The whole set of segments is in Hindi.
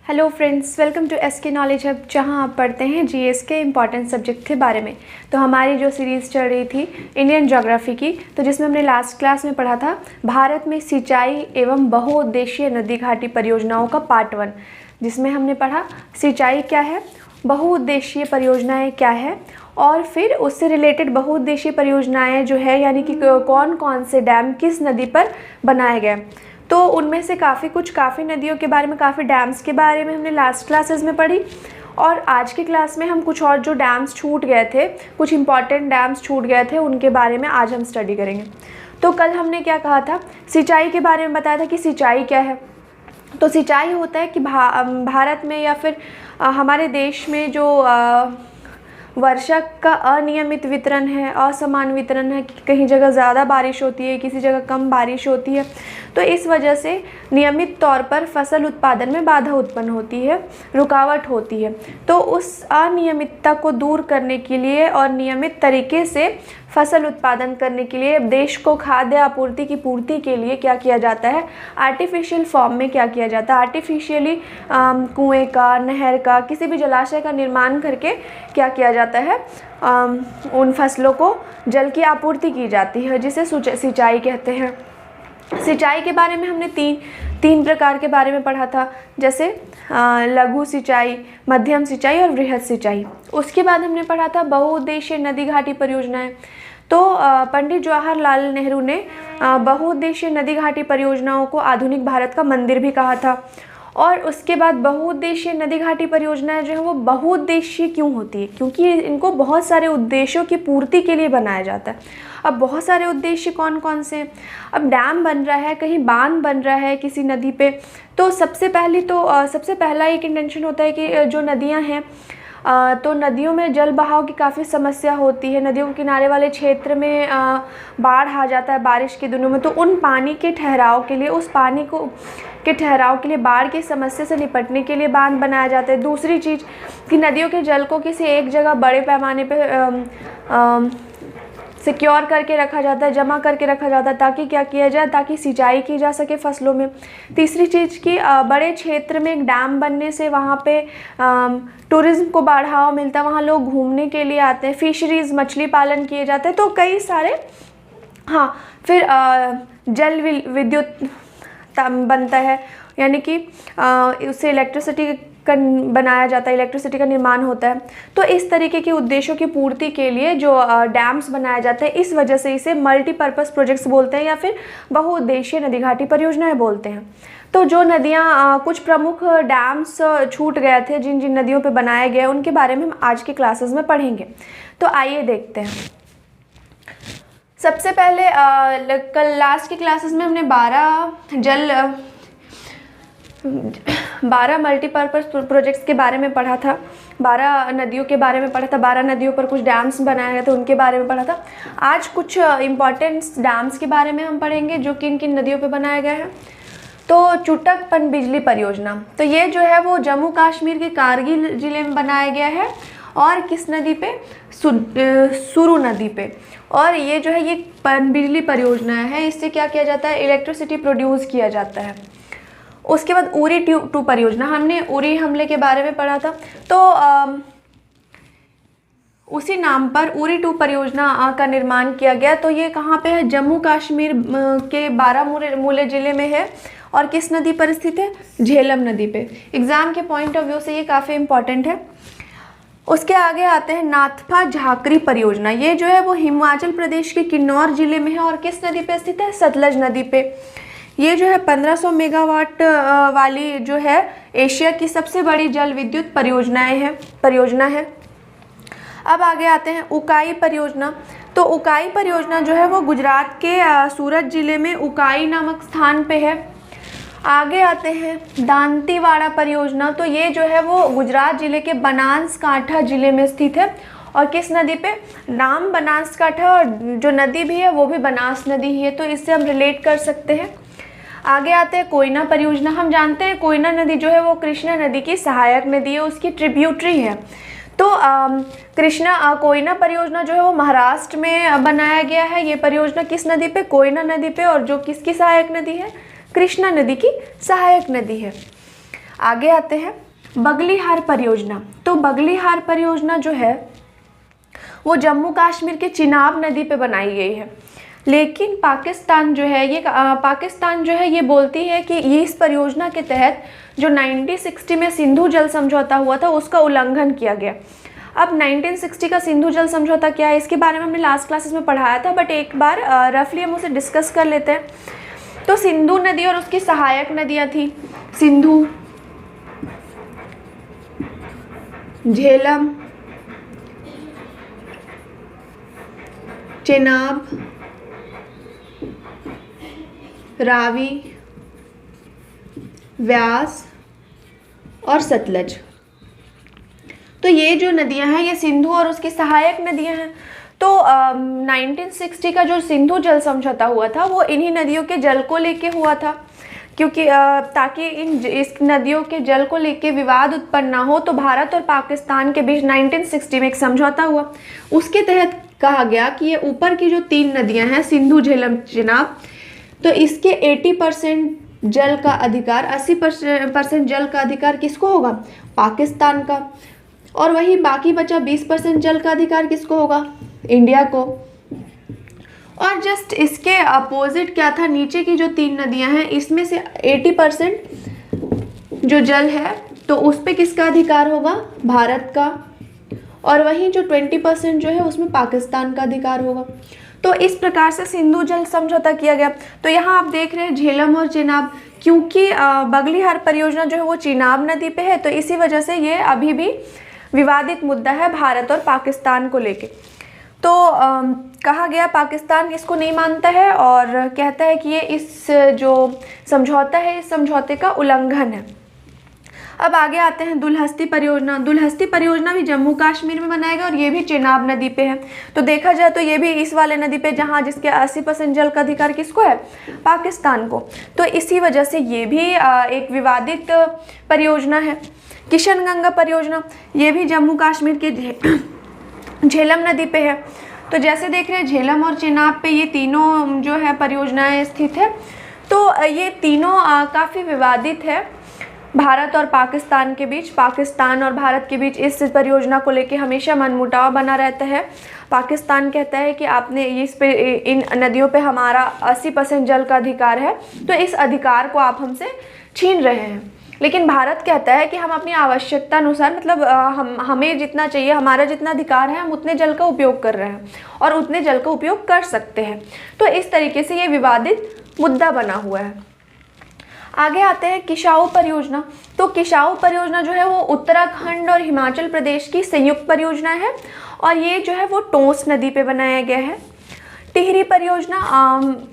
Hello friends, welcome to SK knowledge hub, जहां आप पढ़ते हैं जीएस के इम्पॉर्टेंट सब्जेक्ट के बारे में। तो हमारी जो सीरीज़ चल रही थी इंडियन ज्योग्राफी की, तो जिसमें हमने लास्ट क्लास में पढ़ा था भारत में सिंचाई एवं बहुउद्देशीय नदी घाटी परियोजनाओं का पार्ट 1, जिसमें हमने पढ़ा सिंचाई क्या है, बहुउद्देशीय परियोजनाएं क्या है, और फिर उससे रिलेटेड बहुउद्देशीय परियोजनाएं जो है यानी कि कौन कौन से डैम किस नदी पर बनाए गए। तो उनमें से काफ़ी नदियों के बारे में, काफ़ी डैम्स के बारे में हमने लास्ट क्लासेस में पढ़ी। और आज की क्लास में हम कुछ और जो डैम्स छूट गए थे, कुछ इंपॉर्टेंट डैम्स छूट गए थे, उनके बारे में आज हम स्टडी करेंगे। तो कल हमने क्या कहा था, सिंचाई के बारे में बताया था कि सिंचाई क्या है। तो सिंचाई होता है कि भारत में या फिर हमारे देश में जो वर्षा का अनियमित वितरण है, असमान वितरण है, कहीं जगह ज़्यादा बारिश होती है, किसी जगह कम बारिश होती है। तो इस वजह से नियमित तौर पर फसल उत्पादन में बाधा उत्पन्न होती है, रुकावट होती है। तो उस अनियमितता को दूर करने के लिए और नियमित तरीके से फसल उत्पादन करने के लिए देश को खाद्य आपूर्ति की पूर्ति के लिए क्या किया जाता है, आर्टिफिशियल फॉर्म में क्या किया जाता है, आर्टिफिशियली कुएं का, नहर का, किसी भी जलाशय का निर्माण करके क्या किया जाता है, उन फसलों को जल की आपूर्ति की जाती है, जिसे सिंचाई कहते हैं। सिंचाई के बारे में हमने तीन प्रकार के बारे में पढ़ा था, जैसे लघु सिंचाई, मध्यम सिंचाई और वृहद सिंचाई। उसके बाद हमने पढ़ा था बहुउद्देशीय नदी घाटी परियोजनाएं। तो पंडित जवाहरलाल नेहरू ने बहुउद्देशीय नदी घाटी परियोजनाओं को आधुनिक भारत का मंदिर भी कहा था। और उसके बाद बहुउद्देशीय नदी घाटी परियोजनाएं जो है वो बहुउद्देशीय क्यों होती है, क्योंकि इनको बहुत सारे उद्देश्यों की पूर्ति के लिए बनाया जाता है। अब बहुत सारे उद्देश्य कौन कौन से हैं, अब डैम बन रहा है, कहीं बांध बन रहा है किसी नदी पे, तो सबसे पहला एक इंटेंशन होता है कि जो नदियां हैं, तो नदियों में जल बहाव की काफ़ी समस्या होती है। नदियों के किनारे वाले क्षेत्र में बाढ़ आ जाता है बारिश के दिनों में, तो उन पानी के ठहराव के लिए, उस पानी के ठहराव के लिए, बाढ़ की समस्या से निपटने के लिए बांध बनाया जाता है। दूसरी चीज़ कि नदियों के जल को किसी एक जगह बड़े पैमाने पे सिक्योर करके रखा जाता है, जमा करके रखा जाता है, ताकि क्या किया जाए, ताकि सिंचाई की जा सके फसलों में। तीसरी चीज़ कि बड़े क्षेत्र में एक डैम बनने से वहाँ पे टूरिज़्म को बढ़ावा मिलता है, वहाँ लोग घूमने के लिए आते हैं, फिशरीज़, मछली पालन किए जाते हैं। तो कई सारे, हाँ, फिर जल विद्युत बनता है, यानी कि उससे इलेक्ट्रिसिटी बनाया जाता है, इलेक्ट्रिसिटी का निर्माण होता है। तो इस तरीके के उद्देश्यों की पूर्ति के लिए जो डैम्स बनाए जाते हैं, इस वजह से इसे मल्टीपर्पज़ प्रोजेक्ट्स बोलते हैं या फिर बहुउद्देशीय नदी घाटी परियोजनाएं बोलते हैं। तो जो नदियाँ, कुछ प्रमुख डैम्स छूट गए थे, जिन जिन नदियों पे बनाए गए, उनके बारे में हम आज के क्लासेस में पढ़ेंगे। तो आइए देखते हैं। सबसे पहले कल लास्ट की क्लासेस में हमने 12 मल्टीपर्पज़ प्रोजेक्ट्स के बारे में पढ़ा था, 12 नदियों के बारे में पढ़ा था, 12 नदियों पर कुछ डैम्स बनाए गए थे, उनके बारे में पढ़ा था। आज कुछ इम्पॉर्टेंट डैम्स के बारे में हम पढ़ेंगे जो किन किन नदियों पे बनाए गए हैं। तो चुटक पनबिजली परियोजना, तो ये जो है वो जम्मू कश्मीर के कारगिल ज़िले में बनाया गया है, और किस नदी पे, सुरु नदी पे। और ये जो है ये पनबिजली परियोजना है, इससे क्या किया जाता है, इलेक्ट्रिसिटी प्रोड्यूस किया जाता है। उसके बाद उरी 2 परियोजना, हमने उरी हमले के बारे में पढ़ा था। तो उसी नाम पर उरी 2 परियोजना का निर्माण किया गया। तो ये कहाँ पे है, जम्मू कश्मीर के बारामूला ज़िले में है, और किस नदी पर स्थित है, झेलम नदी पे। एग्ज़ाम के पॉइंट ऑफ व्यू से ये काफ़ी इम्पॉर्टेंट है। उसके आगे आते हैं नाथपा झाकरी परियोजना, ये जो है वो हिमाचल प्रदेश के किन्नौर ज़िले में है, और किस नदी पे स्थित है, सतलज नदी पे। ये जो है 1500 मेगावाट वाली जो है एशिया की सबसे बड़ी जल विद्युत परियोजना है। अब आगे आते हैं उकाई परियोजना। तो उकाई परियोजना जो है वो गुजरात के सूरत ज़िले में उकाई नामक स्थान पे है। आगे आते हैं दांतीवाड़ा परियोजना, तो ये जो है वो गुजरात ज़िले के बनासकांठा ज़िले में स्थित है, और किस नदी पे, नाम बनासकांठा, और जो नदी भी है वो भी बनास नदी ही है, तो इससे हम रिलेट कर सकते हैं। आगे आते हैं कोयना परियोजना। हम जानते हैं कोयना नदी जो है वो कृष्णा नदी की सहायक नदी है, उसकी ट्रिब्यूटरी है। तो कोयना परियोजना जो है वो महाराष्ट्र में बनाया गया है। ये परियोजना किस नदी पे, कोयना नदी पे, और जो किसकी सहायक नदी है, कृष्णा नदी की सहायक नदी है। आगे आते हैं बगलीहार परियोजना। तो बगलीहार परियोजना जो है वो जम्मू कश्मीर के चिनाब नदी पे बनाई गई है, लेकिन पाकिस्तान जो है ये बोलती है कि ये इस परियोजना के तहत जो 1960 में सिंधु जल समझौता हुआ था उसका उल्लंघन किया गया। अब 1960 का सिंधु जल समझौता क्या है, इसके बारे में हमने लास्ट क्लासेस में पढ़ाया था, बट एक बार रफली हम उसे डिस्कस कर लेते हैं। तो सिंधु नदी और उसकी सहायक नदियाँ थी सिंधु, झेलम, चेनाब, रावी, व्यास और सतलज। तो ये जो नदियां हैं ये सिंधु और उसकी सहायक नदियां हैं। तो 1960 का जो सिंधु जल समझौता हुआ था वो इन्हीं नदियों के जल को लेके हुआ था, क्योंकि ताकि इस नदियों के जल को लेके विवाद उत्पन्न ना हो, तो भारत और पाकिस्तान के बीच 1960 में एक समझौता हुआ। उसके तहत कहा गया कि ये ऊपर की जो 3 नदियां हैं सिंधु, झेलम, चेनाब, तो इसके 80% जल का अधिकार, 80% जल का अधिकार किसको होगा? पाकिस्तान का। और वही बाकी बचा 20% जल का अधिकार किसको होगा? इंडिया को। और जस्ट इसके अपोजिट क्या था, नीचे की जो 3 नदियां हैं इसमें से 80% जो जल है तो उस पे किसका अधिकार होगा? भारत का। और वहीं जो 20% जो है उसमें पाकिस्तान का अधिकार होगा। तो इस प्रकार से सिंधु जल समझौता किया गया। तो यहाँ आप देख रहे हैं झेलम और चेनाब, क्योंकि बगलीहार परियोजना जो है वो चिनाब नदी पे है, तो इसी वजह से ये अभी भी विवादित मुद्दा है भारत और पाकिस्तान को लेके। तो कहा गया पाकिस्तान इसको नहीं मानता है और कहता है कि ये इस जो समझौता है इस समझौते का उल्लंघन है। अब आगे आते हैं दुलहस्ती परियोजना। दुलहस्ती परियोजना भी जम्मू कश्मीर में बनाया गया और ये भी चेनाब नदी पे है। तो देखा जाए तो ये भी इस वाले नदी पे जहाँ जिसके 80% जल का अधिकार किसको है? पाकिस्तान को। तो इसी वजह से ये भी एक विवादित परियोजना है। किशनगंगा परियोजना, ये भी जम्मू कश्मीर के झेलम नदी पे है। तो जैसे देख रहे हैं झेलम और चेनाब पे ये तीनों जो है परियोजनाएं स्थित है। तो ये तीनों काफ़ी विवादित है भारत और पाकिस्तान के बीच। पाकिस्तान और भारत के बीच इस परियोजना को लेके हमेशा मनमुटाव बना रहता है। पाकिस्तान कहता है कि आपने इस पे इन नदियों पे हमारा 80% जल का अधिकार है, तो इस अधिकार को आप हमसे छीन रहे हैं। लेकिन भारत कहता है कि हम अपनी आवश्यकता अनुसार, मतलब हमें जितना चाहिए, हमारा जितना अधिकार है, हम उतने जल का उपयोग कर रहे हैं और उतने जल का उपयोग कर सकते हैं। तो इस तरीके से ये विवादित मुद्दा बना हुआ है। आगे आते हैं किसाऊ परियोजना। तो किसाऊ परियोजना जो है वो उत्तराखंड और हिमाचल प्रदेश की संयुक्त परियोजना है और ये जो है वो टोंस नदी पे बनाया गया है। टिहरी परियोजना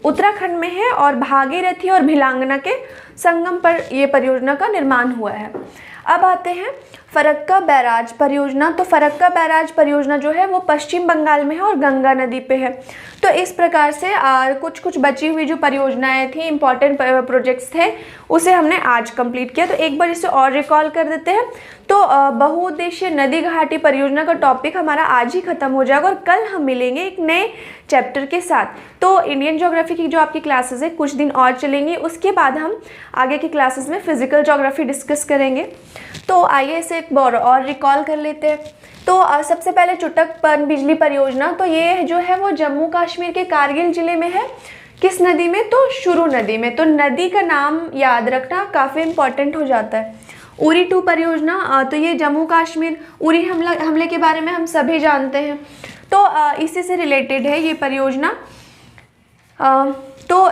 उत्तराखंड में है और भागीरथी और भिलांगना के संगम पर ये परियोजना का निर्माण हुआ है। अब आते हैं फरक्का बैराज परियोजना। तो फरक्का बैराज परियोजना जो है वो पश्चिम बंगाल में है और गंगा नदी पे है। तो इस प्रकार से कुछ बची हुई जो परियोजनाएं थी, इंपॉर्टेंट प्रोजेक्ट्स थे, उसे हमने आज कंप्लीट किया। तो एक बार इसे और रिकॉल कर देते हैं। तो बहुउद्देशीय नदी घाटी परियोजना का टॉपिक हमारा आज ही खत्म हो जाएगा और कल हम मिलेंगे एक नए चैप्टर के साथ। तो इंडियन ज्योग्राफी की जो आपकी क्लासेस है कुछ दिन और चलेंगी, उसके बाद हम आगे की क्लासेस में फिजिकल ज्योग्राफी डिस्कस करेंगे। तो आइए इसे एक बार और रिकॉल कर लेते हैं। तो सबसे पहले चुटक पनबिजली परियोजना, तो ये जो है वो जम्मू कश्मीर के कारगिल जिले में है। किस नदी में? तो शुरू नदी में। तो नदी का नाम याद रखना काफ़ी इम्पॉर्टेंट हो जाता है। उरी 2 परियोजना, तो ये जम्मू कश्मीर, उरी हमले के बारे में हम सभी जानते हैं, तो इसी से रिलेटेड है ये परियोजना। तो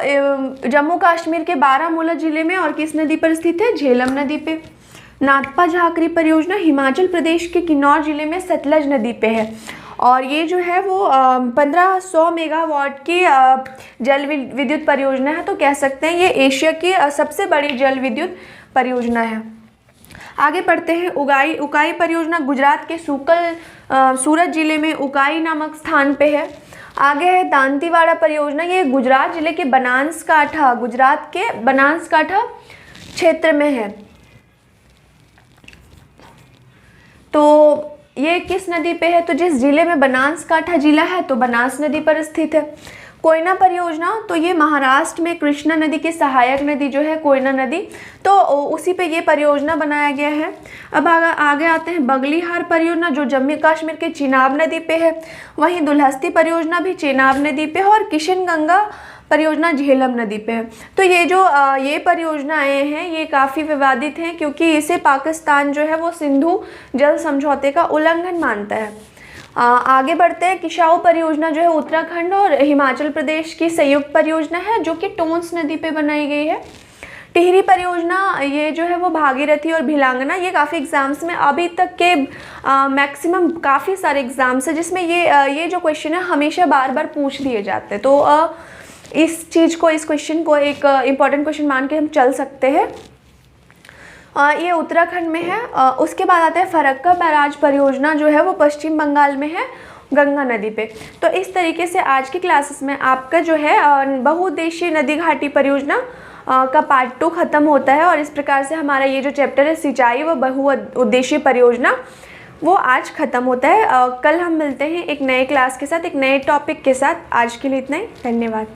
जम्मू कश्मीर के बारामूला जिले में और किस नदी पर स्थित है? झेलम नदी पे। नाथपा झाकरी परियोजना हिमाचल प्रदेश के किन्नौर जिले में सतलज नदी पे है और ये जो है वो 1500 मेगावाट की जल विद्युत परियोजना है। तो कह सकते हैं ये एशिया की सबसे बड़ी जल विद्युत परियोजना है। आगे बढ़ते हैं उकाई परियोजना गुजरात के सूरत जिले में उकाई नामक स्थान पे है। आगे है दांतीवाड़ा परियोजना, ये गुजरात जिले के गुजरात के बनासकांठा क्षेत्र में है। तो ये किस नदी पे है? तो जिस जिले में बनासकांठा जिला है तो बनास नदी पर स्थित है। कोयना परियोजना, तो ये महाराष्ट्र में कृष्णा नदी की सहायक नदी जो है कोयना नदी, तो उसी पे ये परियोजना बनाया गया है। अब आगे आते हैं बगलीहार परियोजना जो जम्मू कश्मीर के चिनाब नदी पे है। वहीं दुल्हस्ती परियोजना भी चिनाब नदी पे है और किशनगंगा परियोजना झेलम नदी पे है। तो ये जो ये परियोजनाएं हैं ये काफ़ी विवादित हैं क्योंकि इसे पाकिस्तान जो है वो सिंधु जल समझौते का उल्लंघन मानता है। आगे बढ़ते हैं। किसाऊ परियोजना जो है उत्तराखंड और हिमाचल प्रदेश की संयुक्त परियोजना है जो कि टोंस नदी पे बनाई गई है। टिहरी परियोजना ये जो है वो भागीरथी और भिलांगना, ये काफ़ी एग्जाम्स में अभी तक के मैक्सिमम काफ़ी सारे एग्जाम्स हैं जिसमें ये जो क्वेश्चन है हमेशा बार बार पूछ दिए जाते हैं। तो इस क्वेश्चन को एक इम्पॉर्टेंट क्वेश्चन मान के हम चल सकते हैं। ये उत्तराखंड में है। उसके बाद आता है फरक्का बैराज परियोजना जो है वो पश्चिम बंगाल में है गंगा नदी पे। तो इस तरीके से आज की क्लासेस में आपका जो है बहुउद्देशीय नदी घाटी परियोजना का पार्ट 2 ख़त्म होता है और इस प्रकार से हमारा ये जो चैप्टर है सिंचाई व बहुउद्देशीय परियोजना वो आज ख़त्म होता है। कल हम मिलते हैं एक नए क्लास के साथ, एक नए टॉपिक के साथ। आज के लिए इतना ही, धन्यवाद।